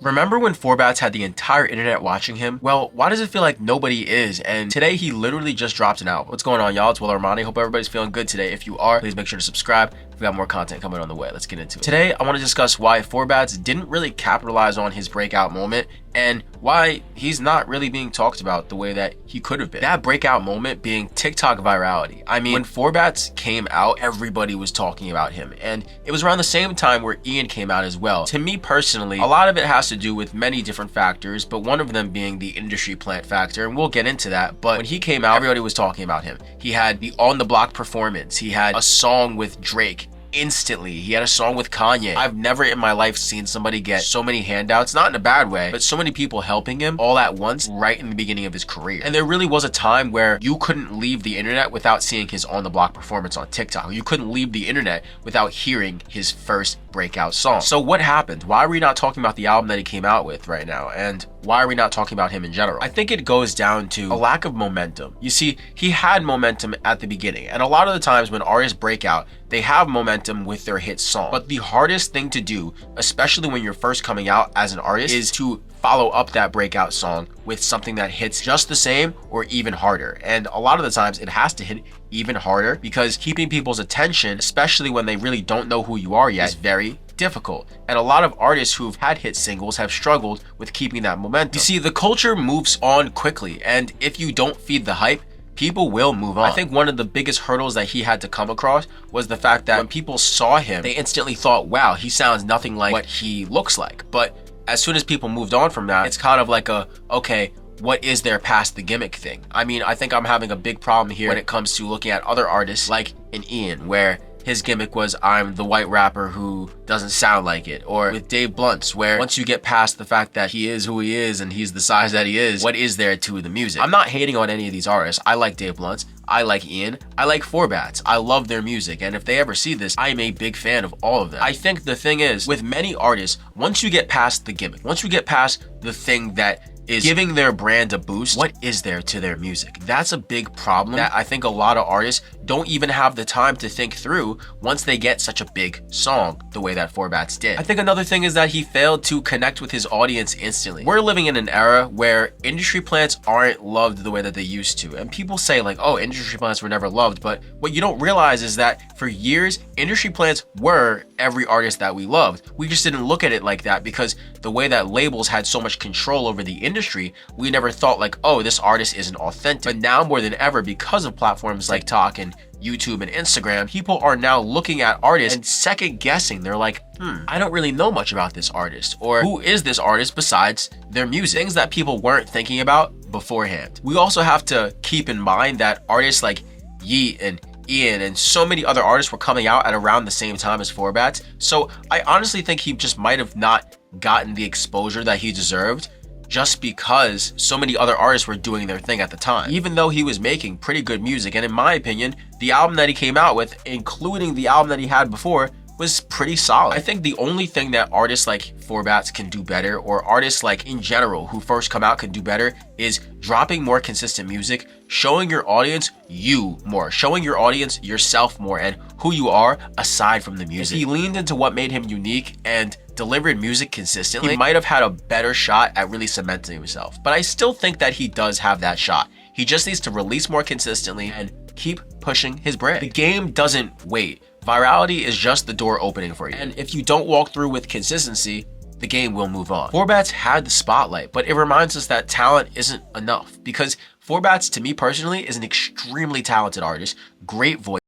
Remember when Forbats had the entire internet watching him? Well, why does it feel like nobody is? And today he literally just dropped an album. What's going on, y'all? It's willarmani. Hope everybody's feeling good today. If you are, please make sure to subscribe. We got more content coming on the way. Let's get into it. Today, I want to discuss why Forbats didn't really capitalize on his breakout moment and why he's not really being talked about the way that he could have been. That breakout moment being TikTok virality. I mean, when Forbats came out, everybody was talking about him, and it was around the same time where Ian came out as well. To me personally, a lot of it has to do with many different factors, but one of them being the industry plant factor, and we'll get into that. But when he came out, everybody was talking about him. He had the On the Block performance. He had a song with Drake. Instantly, he had a song with Kanye. I've never in my life seen somebody get so many handouts, not in a bad way, but so many people helping him all at once right in the beginning of his career. And there really was a time where you couldn't leave the internet without seeing his On the Block performance on TikTok. You couldn't leave the internet without hearing his first breakout song. So what happened? Why are we not talking about the album that he came out with right now? And why are we not talking about him in general? I think it goes down to a lack of momentum. You see, he had momentum at the beginning, and a lot of the times when artists break out, they have momentum with their hit song. But the hardest thing to do, especially when you're first coming out as an artist, is to follow up that breakout song with something that hits just the same or even harder. And a lot of the times it has to hit even harder because keeping people's attention, especially when they really don't know who you are yet, is very difficult. And a lot of artists who've had hit singles have struggled with keeping that momentum. You see, the culture moves on quickly, and if you don't feed the hype, people will move on. I think one of the biggest hurdles that he had to come across was the fact that when people saw him, they instantly thought, wow, he sounds nothing like what he looks like. But as soon as people moved on from that, it's kind of like okay, what is there past the gimmick thing? I mean, I think I'm having a big problem here when it comes to looking at other artists like an Ian, where his gimmick was, I'm the white rapper who doesn't sound like it. Or with Dave Blunt's, where once you get past the fact that he is who he is and he's the size that he is, what is there to the music? I'm not hating on any of these artists. I like Dave Blunt's, I like Ian, I like Forbats. I love their music, and if they ever see this, I am a big fan of all of them. I think the thing is, with many artists, once you get past the gimmick, once you get past the thing that is giving their brand a boost, what is there to their music? That's a big problem that I think a lot of artists don't even have the time to think through once they get such a big song the way that Forbats did. I think another thing is that he failed to connect with his audience instantly. We're living in an era where industry plants aren't loved the way that they used to. And people say like, oh, industry plants were never loved. But what you don't realize is that for years, industry plants were every artist that we loved. We just didn't look at it like that because the way that labels had so much control over the industry, we never thought like, oh, this artist isn't authentic. But now more than ever, because of platforms like TikTok and YouTube and Instagram, people are now looking at artists and second guessing. They're like, I don't really know much about this artist, or who is this artist besides their music? Things that people weren't thinking about beforehand. We also have to keep in mind that artists like Yeet and Ian and so many other artists were coming out at around the same time as Forbats. So I honestly think he just might have not gotten the exposure that he deserved just because so many other artists were doing their thing at the time, even though he was making pretty good music. And in my opinion, the album that he came out with, including the album that he had before, was pretty solid. I think the only thing that artists like Forbats can do better, or artists like in general who first come out can do better, is dropping more consistent music, showing your audience you more, showing your audience yourself more and who you are aside from the music. If he leaned into what made him unique and delivered music consistently, he might have had a better shot at really cementing himself. But I still think that he does have that shot. He just needs to release more consistently and keep pushing his brand. The game doesn't wait. Virality is just the door opening for you. And if you don't walk through with consistency, the game will move on. Forbats had the spotlight, but it reminds us that talent isn't enough, because Forbats, to me personally, is an extremely talented artist, great voice,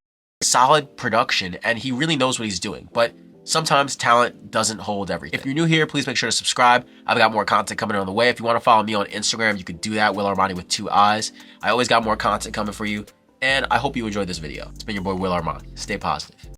solid production, and he really knows what he's doing. But sometimes talent doesn't hold everything. If you're new here, please make sure to subscribe. I've got more content coming on the way. If you want to follow me on Instagram, you can do that, willarmani with 2 eyes. I always got more content coming for you, and I hope you enjoyed this video. It's been your boy willarmani. Stay positive.